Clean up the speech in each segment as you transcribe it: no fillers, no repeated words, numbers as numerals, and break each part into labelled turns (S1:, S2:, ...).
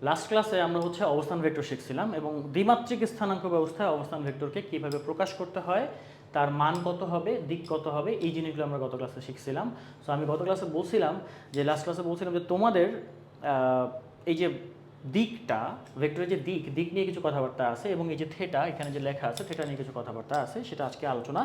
S1: Last ক্লাসে আমরা হচ্ছে অবস্থান ভেক্টর শিখছিলাম এবং দ্বিমাত্রিক স্থানাঙ্ক ব্যবস্থায় অবস্থান ভেক্টরকে কিভাবে প্রকাশ করতে হয়, তার মান কত হবে, দিক কত হবে, এই জিনিসগুলো আমরা গত ক্লাসে শিখছিলাম। সো আমি গত ক্লাসে বলছিলাম যে লাস্ট ক্লাসে বলছিলাম যে তোমাদের এই যে দিকটা, ভেক্টরের যে দিক নিয়ে কিছু কথাবার্তা আছে এবং এই যে থেটা এখানে যে লেখা আছে থেটা নিয়ে কিছু কথাবার্তা আছে, সেটা আজকে আলোচনা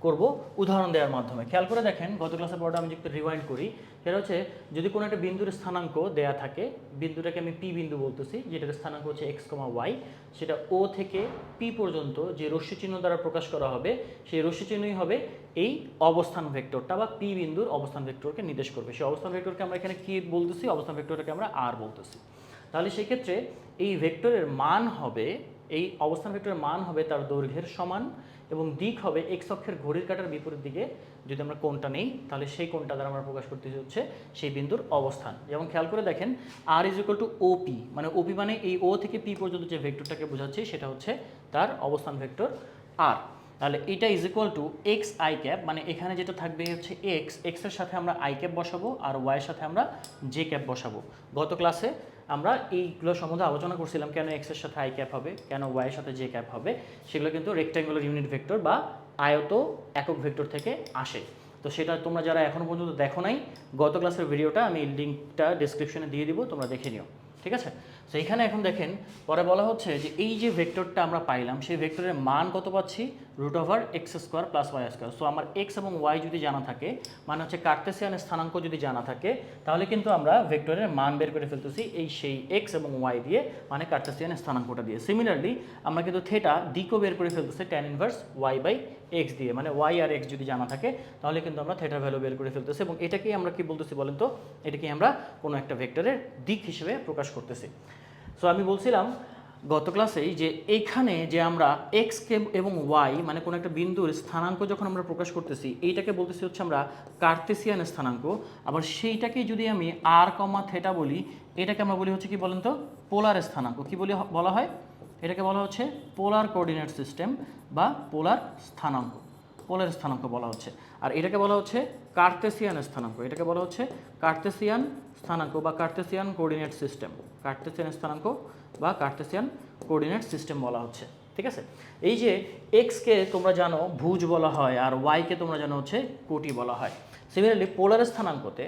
S1: করব উদাহরণ দেওয়ার মাধ্যমে। খেয়াল করে দেখেন, গত ক্লাসের পরটা আমি যদি রিওয়াইন্ড করি, সেটা হচ্ছে যদি কোনো একটা বিন্দুর স্থানাঙ্ক দেয়া থাকে, বিন্দুটাকে আমি পি বিন্দু বলতেছি, যেটার স্থানাঙ্ক হচ্ছে এক্স কমা ওয়াই, সেটা ও থেকে পি পর্যন্ত যে রশ্মি চিহ্ন দ্বারা প্রকাশ করা হবে, সেই রশ্মি চিহ্নই হবে এই অবস্থান ভেক্টরটা বা পি বিন্দুর অবস্থান ভেক্টরকে নির্দেশ করবে। সেই অবস্থান ভেক্টরকে আমরা এখানে কি বলতেছি, অবস্থান ভেক্টরটাকে আমরা আর বলতেছি। তাহলে সেক্ষেত্রে এই ভেক্টরের মান হবে, এই অবস্থান ভেক্টরের মান হবে তার দৈর্ঘ্যের সমান এবং দিক হবে এক্স অক্ষের ঘড়ির কাঁটার বিপরীত দিকে যদি আমরা কোণটা নেই, তাহলে সেই কোণটা দ্বারা আমরা প্রকাশ করতে হচ্ছে সেই বিন্দুর অবস্থান। যেমন খেয়াল করে দেখেন, আর ইজ ইকুয়াল টু ওপি, মানে ওপি মানে এই ও থেকে পি পর্যন্ত যে ভেক্টরটাকে বোঝাচ্ছি সেটা হচ্ছে তার অবস্থান ভেক্টর আর। তাহলে এটা is equal two x I cap, মানে এখানে যেটা থাকবে হচ্ছে এক্সের সাথে আমরা আই ক্যাপ বসাবো আর ওয়াইয়ের সাথে আমরা জে ক্যাপ বসাবো। গত ক্লাসে আমরা এইগুলো সম্বন্ধে আলোচনা করছিলাম, কেন এক্সের সাথে আই ক্যাপ হবে, কেন ওয়াইয়ের সাথে জে ক্যাপ হবে। সেগুলো কিন্তু রেক্ট্যাঙ্গুলার ইউনিট ভেক্টর বা আয়ত একক ভেক্টর থেকে আসে। তো সেটা তোমরা যারা এখনও পর্যন্ত দেখো নাই, গত ক্লাসের ভিডিওটা আমি লিঙ্কটা ডিসক্রিপশনে দিয়ে দিব, তোমরা দেখে নিও, ঠিক আছে। তো এইখানে এখন দেখেন, পরে বলা হচ্ছে যে এই যে ভেক্টরটা আমরা পাইলাম, সেই ভেক্টরের মান কত পাচ্ছি, √(x² + y²। সো আমার এক্স এবং ওয়াই যদি জানা থাকে, মানে হচ্ছে কার্তেসিয়ান স্থানাঙ্ক যদি জানা থাকে, তাহলে কিন্তু আমরা ভেক্টরের মান বের করে ফেলতেছি এই সেই এক্স এবং ওয়াই দিয়ে, মানে কার্তেসিয়ান স্থানাঙ্কটা দিয়ে। সিমিলারলি আমরা কিন্তু থেটা দিকও বের করে ফেলতেছি tan ইনভার্স y/x দিয়ে, মানে y আর x যদি জানা থাকে তাহলে কিন্তু আমরা থেটার ভ্যালু বের করে ফেলতেছি এবং এটাকেই আমরা কি বলতেছি বলেন তো, এটাকে আমরা কোনো একটা ভেক্টরের দিক হিসেবে প্রকাশ করতেছি। সো আমি বলছিলাম গত ক্লাসেই যে এইখানে যে আমরা এক্স কে এবং ওয়াই মানে কোনো একটা বিন্দুর স্থানাঙ্ক যখন আমরা প্রকাশ করতেছি, এইটাকে বলতেছি হচ্ছে আমরা কার্তেসিয়ান স্থানাঙ্ক। আবার সেইটাকে যদি আমি আর কমা থেটা বলি, এটাকে আমরা বলি হচ্ছে কি বলেন তো, পোলার স্থানাঙ্ক। কি বলি বলা হয়, এটাকে বলা হচ্ছে পোলার কোঅর্ডিনেট সিস্টেম বা পোলার স্থানাঙ্ক, পোলার স্থানাঙ্ক বলা হচ্ছে। আর এটাকে বলা হচ্ছে কার্তেসিয়ান স্থানাঙ্ক, এটাকে বলা হচ্ছে কার্তেসিয়ান স্থানাঙ্ক বা কার্তেসিয়ান কোঅর্ডিনেট সিস্টেম, কার্তেসিয়ান স্থানাঙ্ক বা কার্তেসিয়ান কোঅর্ডিনেট সিস্টেম বলা হচ্ছে, ঠিক আছে। এই যে এক্সকে তোমরা জানো ভুজ বলা হয় আর ওয়াইকে তোমরা জানো হচ্ছে কোটি বলা হয়। সিমিলারলি পোলার স্থানাঙ্কতে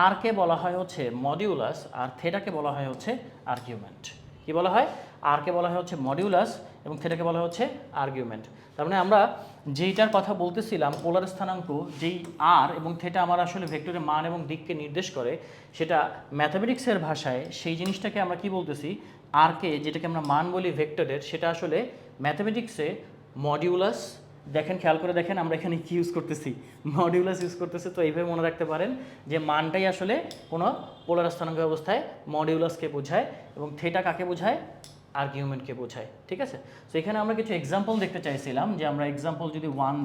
S1: আরকে বলা হয় হচ্ছে মডিউলাস আর থেটাকে বলা হয় হচ্ছে আর্গুমেন্ট। কি বলা হয়, আরকে বলা হয় হচ্ছে মডিউলাস এবং থেটাকে বলা হচ্ছে আর্গুমেন্ট। তার মানে আমরা যেইটার কথা বলতেছিলাম, পোলার স্থানাঙ্ক, যেই আর এবং থেটা আমার আসলে ভেক্টরের মান এবং দিককে নির্দেশ করে, সেটা ম্যাথামেটিক্সের ভাষায় সেই জিনিসটাকে আমরা কি বলতেছি, আরকে যেটাকে আমরা মান বলি ভেক্টরের, সেটা আসলে ম্যাথামেটিক্সে মডিউলাস। দেখেন, খেয়াল করে দেখেন আমরা এখানে কি ইউজ করতেছি, মডিউলাস ইউজ করতেছি। তো এইভাবে মনে রাখতে পারেন যে মানটাই আসলে কোনো পোলার স্থানাঙ্ক ব্যবস্থায় মডিউলাসকে বোঝায় এবং থেটা কাকে বোঝায়, আর্গুমেন্টকে বোঝায়, ঠিক আছে। তো এখানে আমরা কিছু এক্সাম্পল দেখতে চাইছিলাম, যে আমরা এক্সাম্পল যদি ওয়ান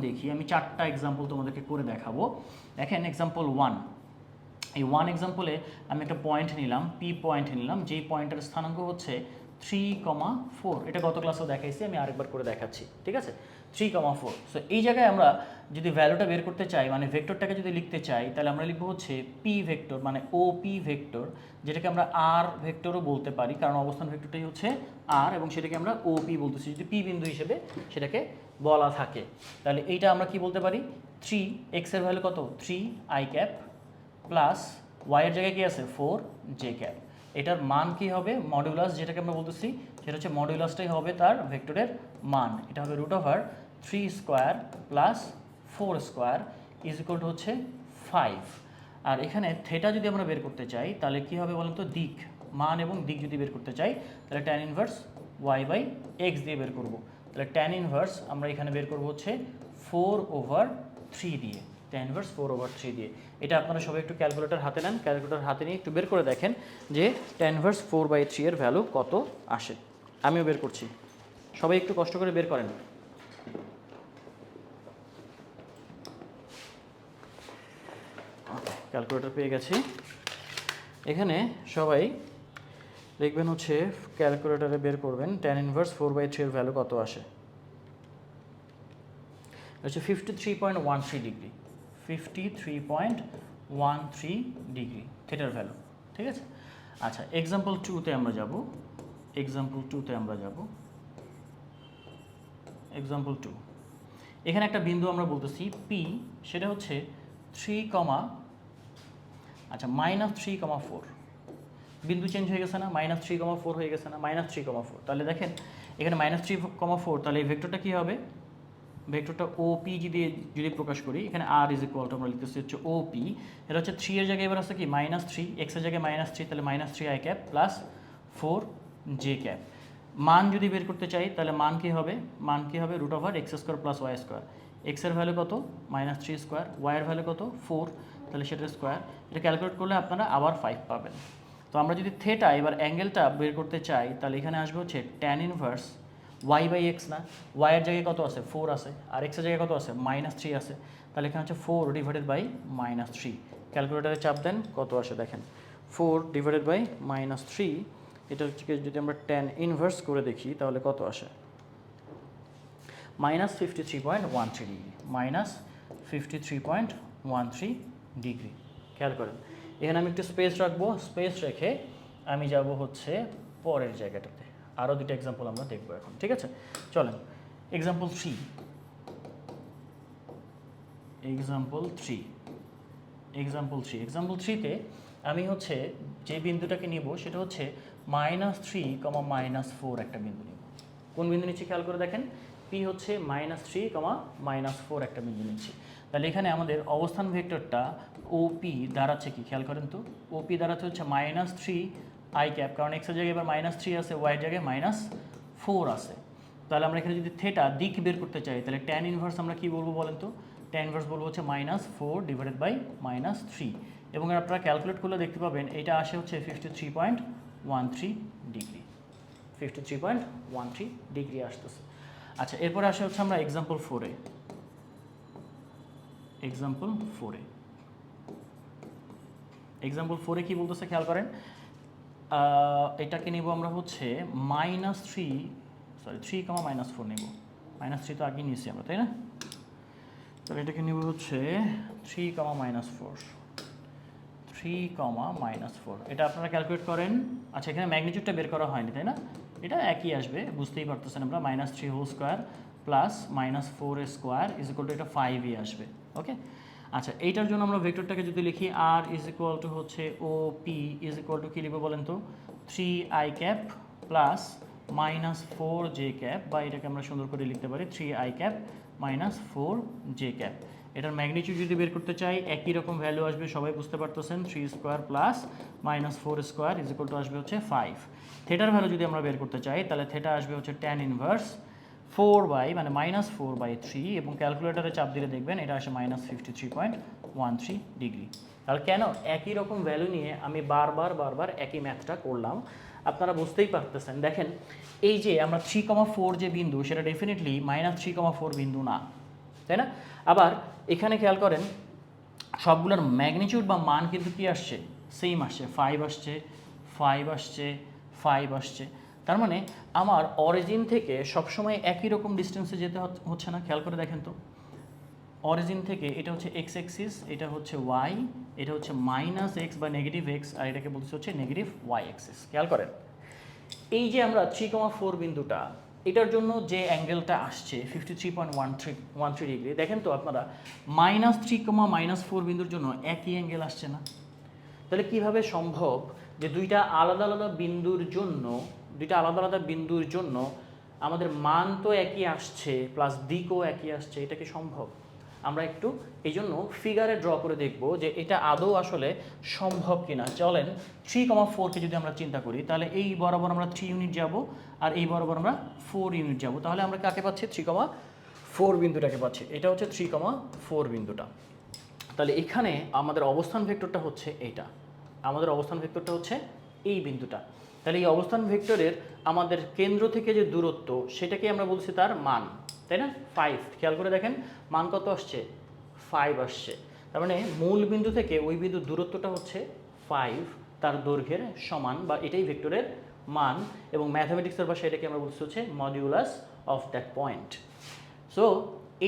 S1: দেখি, আমি 4টা এক্সাম্পল তোমাদেরকে করে দেখাবো। দেখেন এক্সাম্পল 1, এই 1 এক্সাম্পলে আমি একটা পয়েন্ট নিলাম, পি পয়েন্ট নিলাম, যেই পয়েন্টের স্থানাঙ্ক হচ্ছে 3,4। এটা গত ক্লাসেও দেখাইছি, আমি আরেকবার করে দেখাচ্ছি, ঠিক আছে, 3,4। সো এই জায়গায় আমরা যদি ভ্যালুটা বের করতে চাই, মানে ভেক্টরটাকে যদি লিখতে চাই, তাহলে আমরা লিখবো হচ্ছে পি ভেক্টর, মানে ও পি ভেক্টর, যেটাকে আমরা আর ভেক্টরও বলতে পারি, কারণ অবস্থান ভেক্টরটাই হচ্ছে আর এবং সেটাকে আমরা ও পি বলতেছি যদি পি বিন্দু হিসেবে সেটাকে বলা থাকে। তাহলে এইটা আমরা কি বলতে পারি, 3, এক্সের ভ্যালু কত 3 আই ক্যাপ প্লাস ওয়াইয়ের জায়গায় কি আছে 4 জে ক্যাপ। এটার মান কি হবে, মডিউলাস যেটাকে আমরা বলতেছি, সেটা হচ্ছে মডিউলাসটাই হবে তার ভেক্টরের মান। এটা হবে √3² প্লাস 4² ইজ ইকুয়াল টু হচ্ছে 5। আর এখানে থেটা যদি আমরা বের করতে চাই, তাহলে কি হবে বলেন তো, দিক, মান এবং দিক যদি বের করতে চাই, তাহলে tan ইনভার্স y/x দিয়ে বের করব। তাহলে tan ইনভার্স আমরা এখানে বের করব হচ্ছে 4/3 দিয়ে, tan ইনভার্স 4/3 দিয়ে। এটা আপনারা সবাই একটু ক্যালকুলেটর হাতে নেন, ক্যালকুলেটর হাতে নিয়ে একটু বের করে দেখেন যে tan ইনভার্স 4/3 এর ভ্যালু কত আসে। আমিও বের করছি, সবাই একটু কষ্ট করে বের করেন। ক্যালকুলেটর পেয়ে গেছি। এখানে সবাই লিখবেন হচ্ছে, ক্যালকুলেটরে বের করবেন tan ইনভার্স 4/3 এর ভ্যালু কত আসে, হচ্ছে 53.13 ডিগ্রি, 53.13 13 ডিগ্রি থিটার ভ্যালু, ঠিক আছে। আচ্ছা এক্সাম্পল 2তে আমরা যাব, এক্সাম্পল 2 এখানে একটা বিন্দু আমরা বলতেছি পি, সেটা হচ্ছে 3, আচ্ছা -3,4, বিন্দু চেঞ্জ হয়ে গেছে না, -3,4 হয়ে গেছে না, -3,4। তাহলে দেখেন এখানে -3,4, তাহলে এই ভেক্টরটা কী হবে, ভেক্টরটা ওপি যদি প্রকাশ করি, এখানে আর ইজ ইকুয়াল টু আমরা লিখতেছি হচ্ছে ওপি, এটা হচ্ছে 3 এর জায়গায় এবার আছে কি -3, এক্স এর জায়গায় -3, তাহলে -3i cap plus 4j cap. মান যদি বের করতে চাই তাহলে মান কি হবে, √x² প্লাস y²। এক্স এর ভ্যালু কত, -3², ওয়াই এর ভ্যালু কত 4, তাহলে সেটার স্কোয়ার। এটা ক্যালকুলেট করলে আপনারা আবার 5 পাবেন। তো আমরা যদি থেটা এবার অ্যাঙ্গেলটা বের করতে চাই, তাহলে এখানে আসবে হচ্ছে tan ইনভার্স y/x, না y এর জায়গায় কত আছে 4 আছে, আর x এর জায়গায় কত আছে -3 আছে, তাহলে এখানে হচ্ছে 4 ডিভাইডেড বাই -3। ক্যালকুলেটারে চাপ দেন কত আসে দেখেন, 4 ডিভাইডেড বাই -3, এটা হচ্ছে যদি আমরা tan ইনভার্স করে দেখি তাহলে কত আসে, -53.13 ডিগ্রি, -53.13 ডিগ্রি। খেয়াল করেন এখানে আমি একটু স্পেস রাখবো, স্পেস রেখে আমি যাব হচ্ছে পরের জায়গাটাতে, আরও দুটো এক্সাম্পল আমরা দেখবো এখন, ঠিক আছে। চলেন এক্সাম্পল 3তে আমি হচ্ছে যে বিন্দুটাকে নিব সেটা হচ্ছে -3, -4 একটা বিন্দু নিব। কোন বিন্দু নিচ্ছি খেয়াল করে দেখেন, পি হচ্ছে -3, -4 একটা বিন্দু নিচ্ছি। তাহলে এখানে আমাদের অবস্থান ভেক্টরটা ওপি দাঁড়াচ্ছে কি খেয়াল করেন তো, ওপি দাঁড়াচ্ছে হচ্ছে -3i ক্যাপ, কারণ এক্সের জায়গায় এবার -3 আছে, ওয়াইয়ের জায়গায় -4 আছে। তাহলে আমরা এখানে যদি থেটা দিক বের করতে চাই তাহলে tan ইনভার্স আমরা কি বলবো বলেন তো, tan ইনভার্স বলবো হচ্ছে -4 ডিভাইডেড বাই -3, এবং আপনারা ক্যালকুলেট করলে দেখতে পাবেন এটা আসে হচ্ছে 53.13 ডিগ্রি, 53.13 ডিগ্রি আসতেছে। আচ্ছা এরপরে আসে হচ্ছে আমরা এক্সাম্পল 4-এ, এক্সাম্পল 4-এ কি বলতেছে খেয়াল করেন, এটাকে নিব আমরা হচ্ছে -3, -4 নেব, -3 তো আগে নিয়েছি আমরা, তাই না। তাহলে এটাকে নিব হচ্ছে 3, -4, এটা আপনারা ক্যালকুলেট করেন। আচ্ছা এখানে ম্যাগনিটিউডটা বের করা হয়নি তাই না, এটা একই আসবে, বুঝতেই পারতেছেন আমরা, -3² প্লাস -4² ইজ ইকুয়াল টু এটা 5ই আসবে, ওকে। আচ্ছা এইটার জন্য আমরা ভেক্টরটাকে যদি লিখি আর ইজ ইকুয়াল টু হচ্ছে O P is equal to কী লিখবো বলেন তো, 3i cap plus -4j cap, বা এটাকে আমরা সুন্দর করে লিখতে পারি 3i ক্যাপ -4j ক্যাপ। এটার ম্যাগনিটিউড যদি বের করতে চাই একই রকম ভ্যালু আসবে, সবাই বুঝতে পারতেছেন, 3² প্লাস -4² ইজ ইকুয়াল টু আসবে হচ্ছে 5। থেটার ভ্যালু যদি আমরা বের করতে চাই তাহলে থেটা আসবে হচ্ছে tan ইনভার্স 4/3, এবং ক্যালকুলেটারে চাপ দিলে দেখবেন এটা আসে -53.13 ডিগ্রি। তাহলে কেন একই রকম ভ্যালু নিয়ে আমি বারবার একই ম্যাথটা করলাম, আপনারা বুঝতেই পারতেছেন। দেখেন এই যে আমরা 3,4 যে বিন্দু সেটা ডেফিনেটলি -3,4 বিন্দু না, তাই না। আবার এখানে খেয়াল করেন সবগুলোর ম্যাগনিটিউড বা মান কিন্তু কি আসছে, সেম আসছে, 5 আসছে, 5 আসছে, 5 আসছে। তার মানে আমার অরিজিন থেকে সবসময় একই রকম ডিস্টেন্সে যেতে হচ্ছে না, খেয়াল করে দেখেন তো। অরিজিন থেকে এটা হচ্ছে এক্স অ্যাক্সিস, এটা হচ্ছে ওয়াই, এটা হচ্ছে -x বা -x, আর এটাকে বলছে হচ্ছে -y অ্যাক্সিস। খেয়াল করেন এই যে আমরা 3,4 বিন্দুটা, এটার জন্য যে অ্যাঙ্গেলটা আসছে 53.13 ডিগ্রি, দেখেন তো আপনারা -3, -4 বিন্দুর জন্য একই অ্যাঙ্গেল আসছে না। তাহলে কিভাবে সম্ভব যে দুইটা আলাদা আলাদা বিন্দুর জন্য আমাদের মান তো একই আসছে প্লাস দিকও একই আসছে, এটা কি সম্ভব? আমরা একটু এই জন্য ফিগারে ড্র করে দেখব যে এটা আদৌ আসলে সম্ভব কিনা। চলেন 3,4কে যদি আমরা চিন্তা করি তাহলে এই বরাবর আমরা 3 ইউনিট যাব, আর এই বরাবর আমরা 4 ইউনিট যাব, তাহলে আমরা কাকে পাচ্ছি, 3,4 বিন্দুটাকে পাচ্ছি। এটা হচ্ছে 3,4 বিন্দুটা। তাহলে এখানে আমাদের অবস্থান ভেক্টরটা হচ্ছে এইটা, আমাদের অবস্থান ভেক্টরটা হচ্ছে এই বিন্দুটা। তাহলে এই অবস্থান ভেক্টরের আমাদের কেন্দ্র থেকে যে দূরত্ব সেটাকে আমরা বলছি তার মান, তাই না, 5। খেয়াল করে দেখেন মান কত আসছে, 5 আসছে। তার মানে মূল বিন্দু থেকে ওই বিন্দুর দূরত্বটা হচ্ছে 5, তার দৈর্ঘ্যের সমান, বা এটাই ভেক্টরের মান, এবং ম্যাথমেটিক্সের ভাষায় এটাকে আমরা বলছি হচ্ছে modulus of that point. So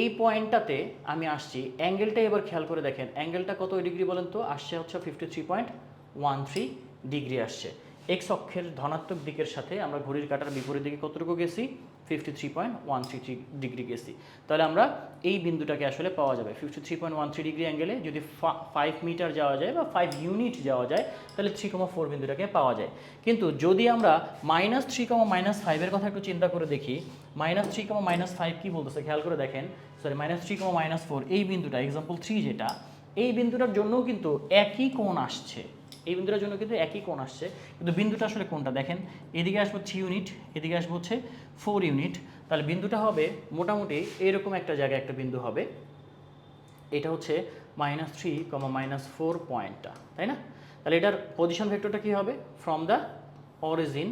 S1: এই পয়েন্টটাতে আমি আসছি, অ্যাঙ্গেলটা এবার খেয়াল করে দেখেন, অ্যাঙ্গেলটা কত ডিগ্রি বলেন তো? আসছে হচ্ছে 53.13 ডিগ্রি আসছে। এক্স অক্ষের ধনাত্মক দিকের সাথে আমরা ঘড়ির কাঁটার বিপরীত দিকে কতটুকু গেছি? 53.13 ডিগ্রি গেছি। তাহলে আমরা এই বিন্দুটাকে আসলে পাওয়া যাবে 53.13 ডিগ্রি অ্যাঙ্গেলে। যদি 5 মিটার যাওয়া যায় বা 5 ইউনিট যাওয়া যায় তাহলে 3,4 বিন্দুটাকে পাওয়া যায়। কিন্তু যদি আমরা -3,-5 এর কথা একটু চিন্তা করে দেখি, -3,-5 কি বলতেছে খেয়াল করে দেখেন, সরি -3,-4 এই বিন্দুটা এক্সাম্পল 3 যেটা, এই বিন্দুটার জন্যও কিন্তু একই কোণ আসছে, এই বিন্দুটার জন্য কিন্তু একই কোণ আসছে, কিন্তু বিন্দুটা আসলে কোনটা দেখেন, এদিকে আসবো 3 ইউনিট, এদিকে আসবো হচ্ছে 4 ইউনিট। তাহলে বিন্দুটা হবে মোটামুটি এরকম একটা জায়গায় একটা বিন্দু হবে, এটা হচ্ছে -3,-4 পয়েন্টটা, তাই না? তাহলে এটার পজিশন ভেক্টরটা কি হবে? From the origin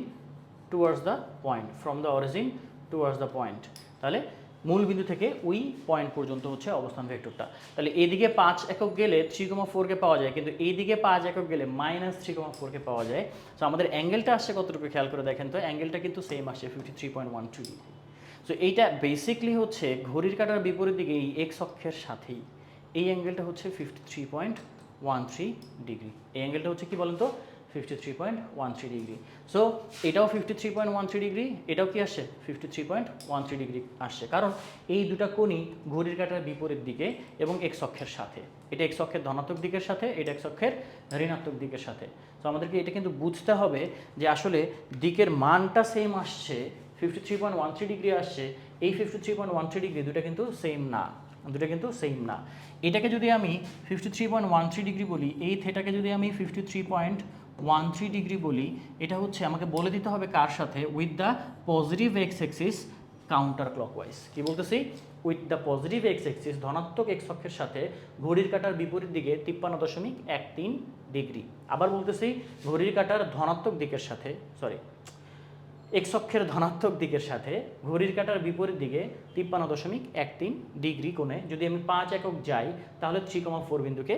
S1: towards the point, from the origin towards the point. তাহলে মূল বিন্দু থেকে ওই পয়েন্ট পর্যন্ত হচ্ছে অবস্থান ভেক্টরটা। তাহলে এইদিকে 5 একক গেলে 3,4 কে পাওয়া যায়, কিন্তু এইদিকে 5 একক গেলে -3,4 কে পাওয়া যায়। সো আমাদের অ্যাঙ্গেলটা আসছে কতটুকু খেয়াল করে দেখেন তো, অ্যাঙ্গেলটা কিন্তু সেম আসছে 53.12 ডিগ্রি। সো এইটা বেসিকলি হচ্ছে ঘড়ির কাঁটার বিপরীত দিকে এই এক্স অক্ষের সাথেই এই অ্যাঙ্গেলটা হচ্ছে 53.13 ডিগ্রি। এই অ্যাঙ্গেলটা হচ্ছে কি বলেন তো? 53.13 ডিগ্রি। সো এটাও 53.13 ডিগ্রি, এটাও কি আসছে? 53.13 ডিগ্রি আসছে, কারণ এই দুটা কোণই ঘড়ির কাঁটার বিপরীত দিকে এবং এক্স অক্ষের সাথে। এটা এক্স অক্ষের ধনাত্মক দিকের সাথে, এটা এক্স অক্ষের ঋণাত্মক দিকের সাথে। তো আমাদেরকে এটা কিন্তু বুঝতে হবে যে আসলে দিকের মানটা সেম আসছে, 53.13 ডিগ্রি আসছে, এই 53.13 ডিগ্রি দুটা কিন্তু সেম না, দুটো কিন্তু সেম না। এটাকে যদি আমি 53.13 ডিগ্রি বলি, এই থেটাকে যদি আমি 53.13 ডিগ্রি বলি, এটা হচ্ছে আমাকে বলে দিতে হবে কার সাথে? With the positive x axis counter clockwise. কি বলতেছি? With the positive x axis, ধনাত্মক এক্স অক্ষের সাথে ঘড়ির কাঁটার বিপরীত দিকে 53.13 ডিগ্রি। আবার বলতেছি, ঘড়ির কাঁটার ধনাত্মক দিকের সাথে, সরি এক্স অক্ষের ধনাত্মক দিকের সাথে ঘড়ির কাঁটার বিপরীত দিকে 53.13 ডিগ্রি কোণে যদি আমি 5 একক যাই তাহলে 3,4 বিন্দুকে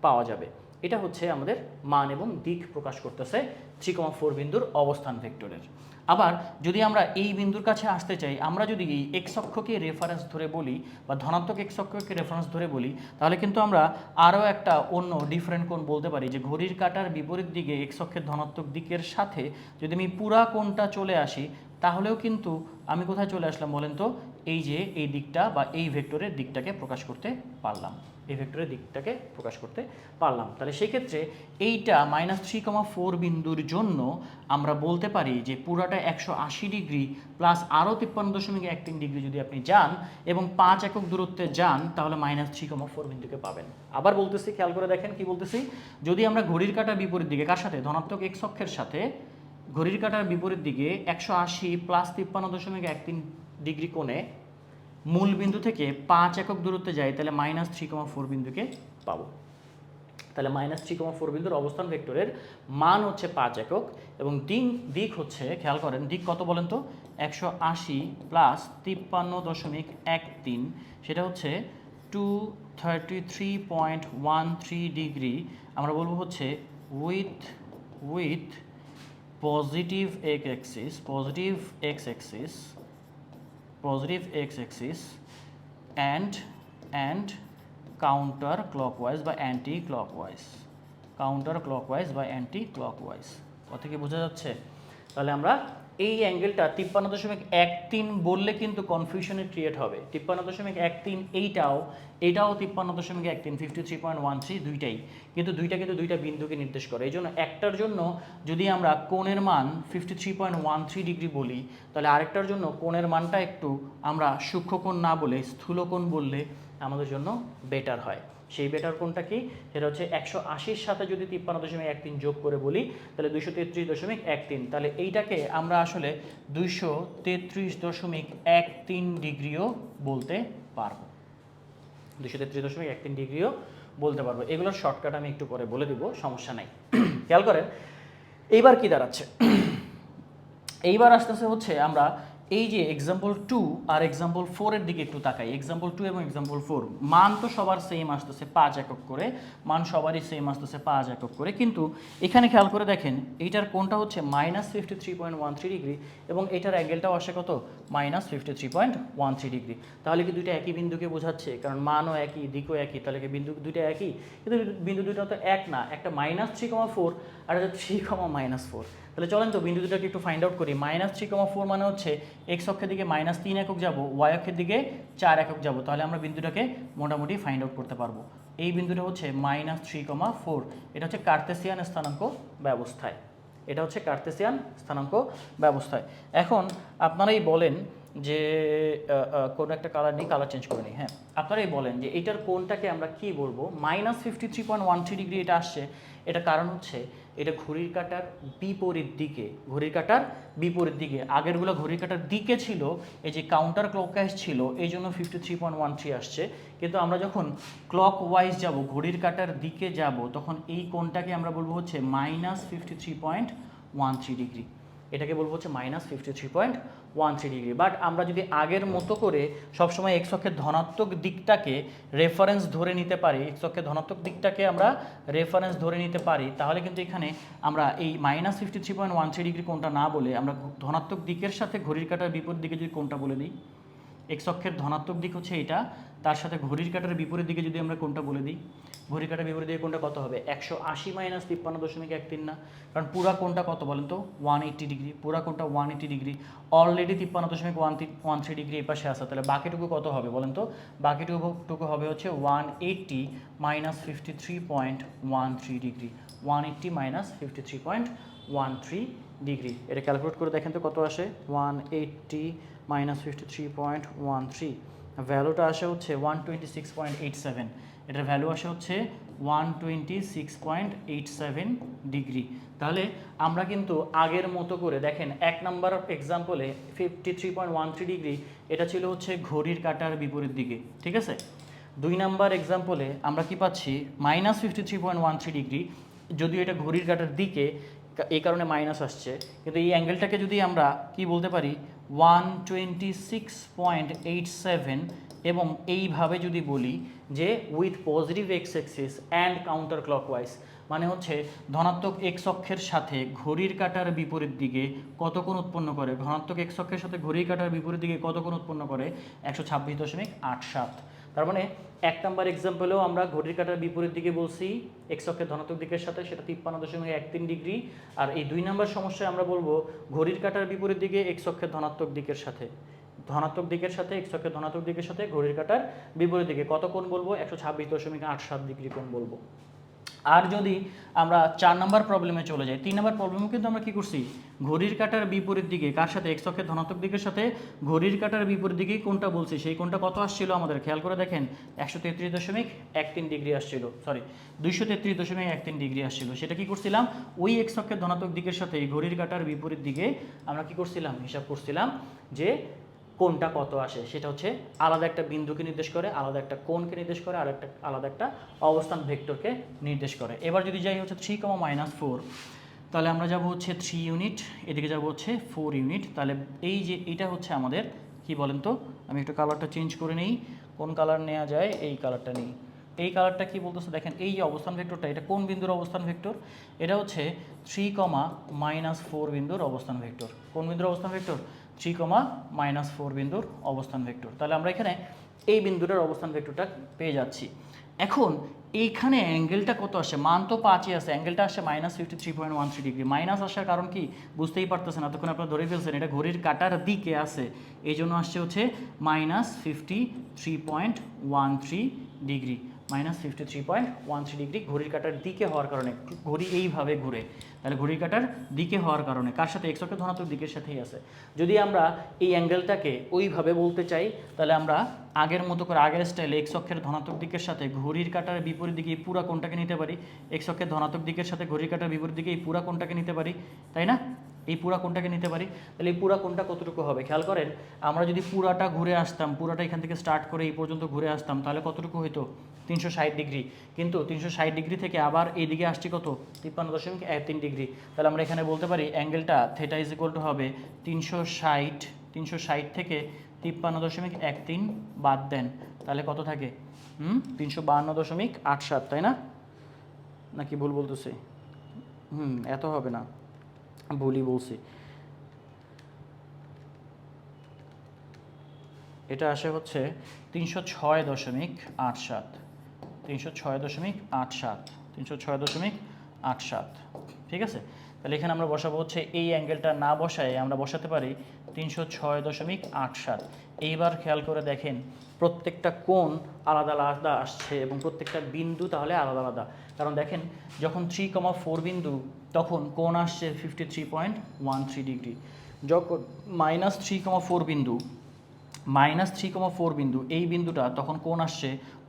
S1: পাওয়া যাবে। এটা হচ্ছে আমাদের মান এবং দিক প্রকাশ করতেছে 3,4 বিন্দুর অবস্থান ভেক্টরের। আবার যদি আমরা এই বিন্দুর কাছে আসতে চাই, আমরা যদি এই এক্স অক্ষকে রেফারেন্স ধরে বলি বা ধনাত্মক এক্স অক্ষকে রেফারেন্স ধরে বলি, তাহলে কিন্তু আমরা আরও একটা অন্য ডিফারেন্ট কোণ বলতে পারি যে ঘড়ির কাঁটার বিপরীত দিকে এক্স অক্ষের ধনাত্মক দিকের সাথে যদি আমি পুরা কোণটা চলে আসি, তাহলেও কিন্তু আমি কোথায় চলে আসলাম বলেন তো? এই যে এই দিকটা বা এই ভেক্টরের দিকটাকে প্রকাশ করতে পারলাম, এই ভেক্টরের দিকটাকে প্রকাশ করতে পারলাম। তাহলে সেই ক্ষেত্রে এইটা -3,4 বিন্দুর জন্য আমরা বলতে পারি যে পুরাটা 180 ডিগ্রি প্লাস আরও 53.13 ডিগ্রি যদি আপনি যান এবং 5 একক দূরত্বে যান তাহলে -3,4 বিন্দুকে পাবেন। আবার বলতেছি, খেয়াল করে দেখেন কি বলতেছি, যদি আমরা ঘড়ির কাঁটার বিপরীত দিকে কার সাথে? ধনাত্মক এক্স অক্ষের সাথে ঘড়ির কাঁটার বিপরীত দিকে 180 প্লাস 53.13 ডিগ্রি কোণে মূল বিন্দু থেকে 5 একক দূরত্বে যাই, তাহলে -3,4 বিন্দুকে পাবো। তাহলে -3,4 বিন্দুর অবস্থান ভেক্টরের মান হচ্ছে 5 একক এবং দিক হচ্ছে, খেয়াল করেন দিক কত বলেন তো? 180 প্লাস 53.13, সেটা হচ্ছে 233.13 ডিগ্রি। আমরা বলবো হচ্ছে with positive x axis and counter clockwise বা anti clockwise। কথা কি বোঝা যাচ্ছে? তাহলে আমরা এই অ্যাঙ্গেলটা 53.13 বললে কিন্তু কনফিউশনের ক্রিয়েট হবে। 53.13 এইটাও 53.13, 53.13 দুইটাই, কিন্তু দুইটা বিন্দুকে নির্দেশ করে। এই জন্য একটার জন্য যদি আমরা কোণের মান 53.13 ডিগ্রি বলি, তাহলে আরেকটার জন্য কোণের মানটা একটু আমরা সূক্ষ্মকোণ না বলে স্থূলকোণ বললে আমাদের জন্য বেটার হয়। সেই বেটার কোণটা কি? সেটা হচ্ছে 180-র সাথে যদি 53.13 যোগ করে বলি তাহলে 233.13, তাহলে এইটাকে আমরা আসলে 233.13 ডিগ্রিও বলতে পারবো, 233.13 ডিগ্রিও বলতে পারবো। এগুলোর শর্টকাট আমি একটু পরে বলে দিব, সমস্যা নাই। খেয়াল করেন এইবার কি দাঁড়াচ্ছে, এইবার আসতেছে হচ্ছে আমরা এই যে এক্সাম্পল 2 আর এক্সাম্পল 4 এর দিকে একটু তাকাই। এক্সাম্পল 2 এবং এক্সাম্পল 4 মান তো সবার সেম আসতেছে 5 একক করে, মান সবারই সেম আসতেছে 5 একক করে, কিন্তু এখানে খেয়াল করে দেখেন এইটার কোণটা হচ্ছে -53.13 ডিগ্রি এবং এটার অ্যাঙ্গেলটাও আসে কত -53.13 ডিগ্রি। তাহলে কি দুইটা একই বিন্দুকে বোঝাচ্ছে? কারণ মানও একই, দিকও একই, তাহলে কি বিন্দু দুইটা একই? কিন্তু বিন্দু দুইটা তো এক না, একটা -3,4 আর একটা 3,-4। তাহলে চলেন তো বিন্দু দুটোকে একটু ফাইন্ড আউট করি। -3,4 মানে হচ্ছে এক্স অক্ষের দিকে -3 একক যাব, ওয়াই অক্ষের দিকে 4 একক যাব, তাহলে আমরা বিন্দুটাকে মোটামুটি ফাইন্ড আউট করতে পারবো। এই বিন্দুটা হচ্ছে -3,4, এটা হচ্ছে কার্তেসিয়ান স্থানাঙ্ক ব্যবস্থায়, এটা হচ্ছে কার্তেসিয়ান স্থানাঙ্ক ব্যবস্থায়। এখন আপনারাই বলেন যে কোনো একটা কালার নিই, কালার চেঞ্জ করে নিই। হ্যাঁ, আপনারাই বলেন যে এইটার কোণটাকে আমরা কি বলবো? -53.13 ডিগ্রি এটা আসছে, এটা কারণ হচ্ছে এটা ঘড়ির কাঁটার বিপরীত দিকে, ঘড়ির কাঁটার বিপরীত দিকে। আগেরগুলো ঘড়ির কাঁটার দিকে ছিল, এই যে কাউন্টার ক্লকওয়াইজ ছিল, এই জন্য 53.13 আসছে। কিন্তু আমরা যখন ক্লক ওয়াইজ যাব, ঘড়ির কাঁটার দিকে যাব, তখন এই কোণটাকে আমরা বলবো হচ্ছে -53.13 ডিগ্রি। এটাকে বলবো হচ্ছে -53.13 ডিগ্রি। বাট আমরা যদি আগের মতো করে সবসময় এক্স অক্ষের ধনাত্মক দিকটাকে রেফারেন্স ধরে নিতে পারি, এক্স অক্ষের ধনাত্মক দিকটাকে আমরা রেফারেন্স ধরে নিতে পারি, তাহলে কিন্তু এখানে আমরা এই -53.13 ডিগ্রি কোণটা না বলে আমরা ধনাত্মক দিকের সাথে ঘড়ির কাঁটার বিপরীত দিকে যদি কোণটা বলে দিই, এক্স অক্ষের ধনাত্মক দিক হচ্ছে এটা, তার সাথে ঘড়ির কাঁটার বিপরীত দিকে যদি আমরা কোণটা বলে দিই, ঘড়ির কাঁটার বিপরীত দিকে কোণটা কত হবে? 180 - 53.13 না, কারণ পুরা কোণটা কত বলেন তো? 180 ডিগ্রি। পুরা কোণটা 180 ডিগ্রি, অলরেডি 53.13 ডিগ্রি এই পাশে আসে, তাহলে বাকিটুকু কত হবে বলেন তো? বাকিটুকু হবে হচ্ছে 180 - 53.13 ডিগ্রি, 180 - 53.13 ডিগ্রি। এটা ক্যালকুলেট করে দেখেন তো কত আসে? 180 - 53.13, ভ্যালুটা আসে হচ্ছে 126.87, এটার ভ্যালু আসে হচ্ছে 126.87 ডিগ্রি। তাহলে আমরা কিন্তু আগের মতো করে দেখেন, 1 নম্বর এক্সাম্পলে 53.13 ডিগ্রি এটা ছিল হচ্ছে ঘড়ির কাঁটার বিপরীত দিকে, ঠিক আছে? 2 নম্বর এক্সাম্পলে আমরা কি পাচ্ছি? -53.13 ডিগ্রি, যদিও এটা ঘড়ির কাঁটার দিকে, এই কারণে মাইনাস আসছে, কিন্তু এই অ্যাঙ্গেলটাকে যদি আমরা কি বলতে পারি 126.87, এবং এইভাবে যদি বলি যে with positive x axis and counter clockwise, মানে হচ্ছে ধনাত্মক এক্স অক্ষের সাথে ঘড়ির কাঁটার বিপরীত দিকে কত কোণ উৎপন্ন করে, ধনাত্মক এক্স অক্ষের সাথে ঘড়ির কাঁটার বিপরীত দিকে কত কোণ উৎপন্ন করে? 126.87। তার মানে 1 নম্বর এক্সাম্পলেও আমরা ঘড়ির কাঁটার বিপরীত দিকে বলছি এক্স অক্ষের ধনাত্মক দিকের সাথে, সেটা 53.13 ডিগ্রি। আর এই 2 নম্বর সমস্যায় আমরা বলবো ঘড়ির কাঁটার বিপরীত দিকে এক্স অক্ষের ধনাত্মক দিকের সাথে, ধনাত্মক দিকের সাথে এক্স অক্ষের ধনাত্মক দিকের সাথে ঘড়ির কাঁটার বিপরীত দিকে কত কোণ বলবো? 126.87 ডিগ্রি কোণ বলবো। আর যদি আমরা 4 নম্বর প্রবলেমে চলে যাই, 3 নম্বর প্রবলেমও কিন্তু আমরা কি করছি? ঘড়ির কাঁটার বিপরীত দিকে, কার সাথে? এক্স অক্ষের ধনাত্মক দিকের সাথে ঘড়ির কাঁটার বিপরীত দিকেই কোণটা বলছি, সেই কোণটা কত আসছিল আমাদের? খেয়াল করে দেখেন 133.13 ডিগ্রি আসছিল, সরি 233.13 ডিগ্রি আসছিল। সেটা কি করছিলাম? ওই এক্স অক্ষের ধনাত্মক দিকের সাথে ঘড়ির কাঁটার বিপরীত দিকে আমরা কি করছিলাম? হিসাব করছিলাম যে কোণটা কত আসে, সেটা হচ্ছে আলাদা একটা বিন্দুকে নির্দেশ করে, আলাদা একটা কোণকে নির্দেশ করে, আর একটা আলাদা একটা অবস্থান ভেক্টরকে নির্দেশ করে। এবার যদি যাই হচ্ছে 3,-4, তাহলে আমরা যাব হচ্ছে 3 ইউনিট, এদিকে যাব হচ্ছে 4 ইউনিট। তাহলে এই যে এটা হচ্ছে আমাদের কি বলেন তো? আমি একটু কালারটা চেঞ্জ করে নিই, কোন কালার নেওয়া যায়? এই কালারটা নিই। এই কালারটা কি বলতেছে দেখেন, এই যে অবস্থান ভেক্টরটা, এটা কোন বিন্দুর অবস্থান ভেক্টর? এটা হচ্ছে 3,-4 বিন্দুর অবস্থান ভেক্টর। কোন বিন্দুর অবস্থান ভেক্টর? 3,-4 বিন্দুর অবস্থান ভেক্টর। তাহলে আমরা এখানে এই বিন্দুটার অবস্থান ভেক্টরটা পেয়ে যাচ্ছি। এখন এইখানে অ্যাঙ্গেলটা কত আসে? মান তো 5ই আছে, অ্যাঙ্গেলটা আসে -53.13 ডিগ্রি। মাইনাস আসার কারণ কি বুঝতেই পারতেছেন, এতক্ষণ আপনারা ধরে ফেলছেন এটা ঘড়ির কাঁটার দিকে আছে, এই জন্য আসছে হচ্ছে -53.13 ডিগ্রি, -53.13 ডিগ্রি ঘড়ির কাঁটার দিকে হওয়ার কারণে, ঘড়ি এইভাবে ঘুরে, তাহলে ঘড়ির কাঁটার দিকে হওয়ার কারণে কার সাথে? এক্স অক্ষের ধনাত্মক দিকের সাথেই আছে। যদি আমরা এই অ্যাঙ্গেলটাকে ওইভাবে বলতে চাই, তাহলে আমরা আগের মতো করে, আগের স্টাইলে এক্স অক্ষের ধনাত্মক দিকের সাথে ঘড়ির কাঁটার বিপরীত দিকে এই পুরা কোণটাকে নিতে পারি, এক্স অক্ষের ধনাত্মক দিকের সাথে ঘড়ির কাঁটার বিপরীত দিকে এই পুরা কোণটাকে নিতে পারি, তাই না? এই পুরা কোণটাকে নিতে পারি। তাহলে এই পুরা কোণটা কতটুকু হবে খেয়াল করেন, আমরা যদি পুরাটা ঘুরে আসতাম, পুরাটা এখান থেকে স্টার্ট করে এই পর্যন্ত ঘুরে আসতাম, তাহলে কতটুকু হইতো? 360 ডিগ্রি। কিন্তু 360 ডিগ্রি থেকে আবার এইদিকে আসছি কত? 53.13 ডিগ্রি। তাহলে আমরা এখানে বলতে পারি অ্যাঙ্গেলটা থেটা ইজ ইকুয়াল টু হবে 360 360 থেকে 53.13 বাদ দেন, তাহলে কত থাকে? 352.87, তাই না? নাকি ভুল বলতেছি? এত হবে না, ভুলই বলছি। এটা আসে হচ্ছে 306.87, 306.87, ঠিক আছে? তাহলে এখানে আমরা বসাবো হচ্ছে এই অ্যাঙ্গেলটা না বসায় আমরা বসাতে পারি 306.87। এইবার খেয়াল করে দেখেন প্রত্যেকটা কোণ আলাদা আলাদা আসছে এবং প্রত্যেকটা বিন্দু তাহলে আলাদা আলাদা। কারণ দেখেন যখন 3,4 বিন্দু তখন কোণ আসছে 53.13 ডিগ্রি, যখন -3,4 বিন্দু -3,4 বিন্দু এই বিন্দুটা তখন কোণ আসছে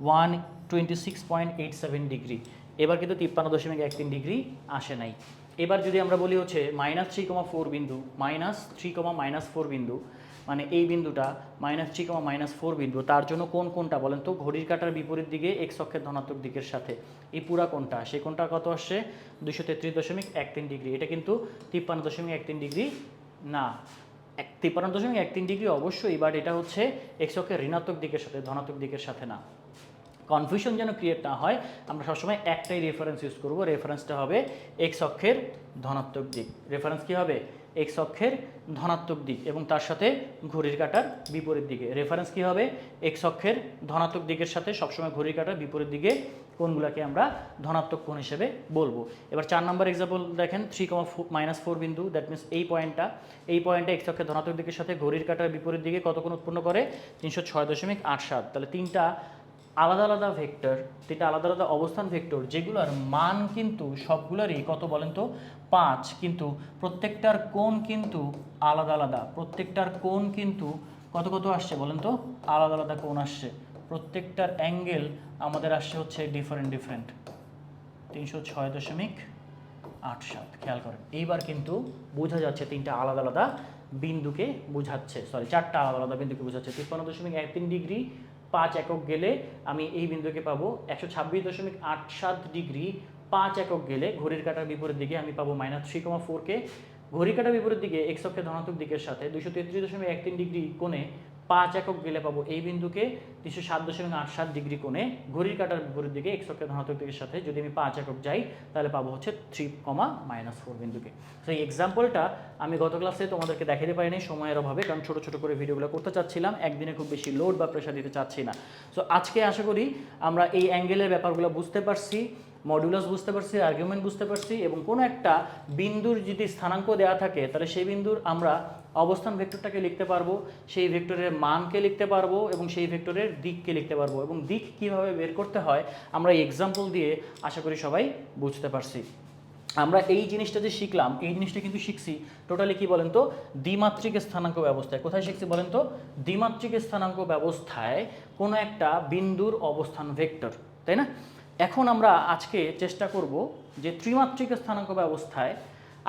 S1: 126.87 ডিগ্রি। এবার কিন্তু 53.13 ডিগ্রি আসে নাই। এবার যদি আমরা বলি হচ্ছে -3,4 বিন্দু -3,-4 বিন্দু, মানে এই বিন্দুটা -3,-4 বিন্দু, তার জন্য কোনটা বলেন তো? ঘড়ির কাঁটার বিপরীত দিকে এক্স অক্ষের ধনাত্মক দিকের সাথে এই পুরা কোণটা, সেই কোণটা কত আসছে? 233.13 ডিগ্রি। এটা কিন্তু 53.13 ডিগ্রি না, 53.13 ডিগ্রি অবশ্যই, বাট এটা হচ্ছে এক্স অক্ষের ঋণাত্মক দিকের সাথে, ধনাত্মক দিকের সাথে না। কনফিউশন যেন ক্রিয়েট না হয়, আমরা সবসময় একটাই রেফারেন্স ইউজ করব। রেফারেন্সটা হবে এক্স অক্ষের ধনাত্মক দিক। রেফারেন্স কি হবে? এক্স অক্ষের ধনাত্মক দিক এবং তার সাথে ঘড়ির কাঁটার বিপরীত দিকে। রেফারেন্স কি হবে? এক্স অক্ষের ধনাত্মক দিকের সাথে সবসময় ঘড়ির কাঁটার বিপরীত দিকে কোণগুলোকে আমরা ধনাত্মক কোণ হিসেবে বলবো। এবার 4 নম্বর এক্সাম্পল দেখেন, 3,-4 বিন্দু, দ্যাট মিনস এই পয়েন্টটা এক্স অক্ষের ধনাত্মক দিকের সাথে ঘড়ির কাঁটার বিপরীত দিকে কত কোণ উৎপন্ন করে? 306.87। তাহলে তিনটা আলাদা আলাদা ভেক্টর, তিনটা আলাদা আলাদা অবস্থান ভেক্টর, যেগুলোর মান কিন্তু সবগুলোরই কত বলেন তো? 5, কিন্তু প্রত্যেকটার কোণ কিন্তু আলাদা আলাদা। প্রত্যেকটার কোণ কিন্তু কত কত আসছে বলেন তো? আলাদা আলাদা কোণ আসছে। প্রত্যেকটার অ্যাঙ্গেল আমাদের আসছে হচ্ছে ডিফারেন্ট 306.87। খেয়াল করেন, এইবার কিন্তু বোঝা যাচ্ছে তিনটা আলাদা আলাদা বিন্দুকে বোঝাচ্ছে, চারটা আলাদা আলাদা বিন্দুকে বোঝাচ্ছে। 53.13 ডিগ্রি 5 একক গেলে আমি এই বিন্দুকে পাবো। 126.87 ডিগ্রি 5 একক গেলে ঘড়ির কাঁটার বিপরীত দিকে আমি পাবো -3,4 কে। ঘড়ির কাঁটার বিপরীত দিকে এক্স অক্ষের ধনাত্মক দিকের সাথে 233.13 ডিগ্রি কোণে 5 একক গেলে পাবো এই বিন্দুকে 307.87 ডিগ্রি কোণে ঘড়ির কাঁটার বিপরীত দিকে এক্স অক্ষের ধনাত্মক দিকের সাথে। যদি আমি 5 একক যাই তাহলে পাবো হচ্ছে 3,-4 বিন্দুকে। তো এই এক্সাম্পলটা আমি গত ক্লাসে তোমাদেরকে দেখাতে পারিনি সময়ের অভাবে, কারণ ছোট ছোট করে ভিডিওগুলো করতে চাচ্ছিলাম, একদিনে খুব বেশি লোড বা প্রেশার দিতে চাচ্ছি না। সো আজকে আশা করি আমরা এই অ্যাঙ্গেলের ব্যাপারগুলো বুঝতে পারছি, মডুলাস বুঝতে পারছি, আর্গুমেন্ট বুঝতে পারছি, এবং কোনো একটা বিন্দুর যদি স্থানাঙ্ক দেওয়া থাকে তাহলে সেই বিন্দুর আমরা অবস্থান ভেক্টরটাকে লিখতে পারবো, সেই ভেক্টরের মানকে লিখতে পারবো এবং সেই ভেক্টরের দিককে লিখতে পারবো, এবং দিক কিভাবে বের করতে হয় আমরা এই এক্সাম্পল দিয়ে আশা করি সবাই বুঝতে পারছি। আমরা এই জিনিসটা যে শিখলাম, এই জিনিসটা কিন্তু শিখছি টোটালি কি বলেন তো? দ্বিমাত্রিক স্থানাঙ্ক ব্যবস্থায়। কোথায় শিখছি বলেন তো? দ্বিমাত্রিক স্থানাঙ্ক ব্যবস্থায় কোনো একটা বিন্দুর অবস্থান ভেক্টর, তাই না? এখন আমরা আজকে চেষ্টা করব যে ত্রিমাত্রিক স্থানাঙ্ক ব্যবস্থায়,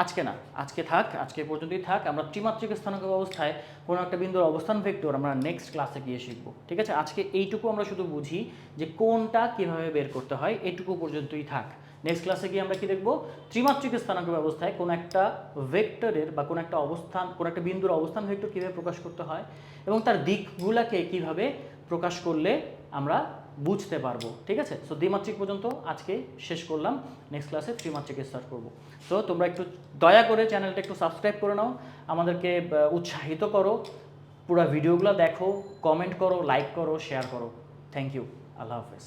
S1: আজকে না, আজকে পর্যন্তই থাক, আমরা ত্রিমাত্রিক স্থানাঙ্ক ব্যবস্থায় কোনো একটা বিন্দুর অবস্থান ভেক্টর আমরা নেক্সট ক্লাসে গিয়ে শিখব, ঠিক আছে? আজকে এইটুকু আমরা শুধু বুঝি যে কোনটা কিভাবে বের করতে হয়, এইটুকু পর্যন্তই থাক। নেক্সট ক্লাসে গিয়ে আমরা কি দেখব? ত্রিমাত্রিক স্থানাঙ্ক ব্যবস্থায় কোনো একটা ভেক্টরের বা কোনো একটা বিন্দুর অবস্থান ভেক্টর কীভাবে প্রকাশ করতে হয় এবং তার দিকগুলোকে কিভাবে প্রকাশ করলে আমরা বুঝতে পারবো, ঠিক আছে? সো দ্বিমাত্রিক পর্যন্ত আজকে শেষ করলাম, নেক্সট ক্লাসে ত্রিমাত্রিকে স্টার্ট করব। সো তোমরা একটু দয়া করে চ্যানেলটা একটু সাবস্ক্রাইব করে নাও, আমাদেরকে উৎসাহিত করো, পুরো ভিডিওগুলো দেখো, কমেন্ট করো, লাইক করো, শেয়ার করো। থ্যাংক ইউ, আল্লাহ হাফেজ।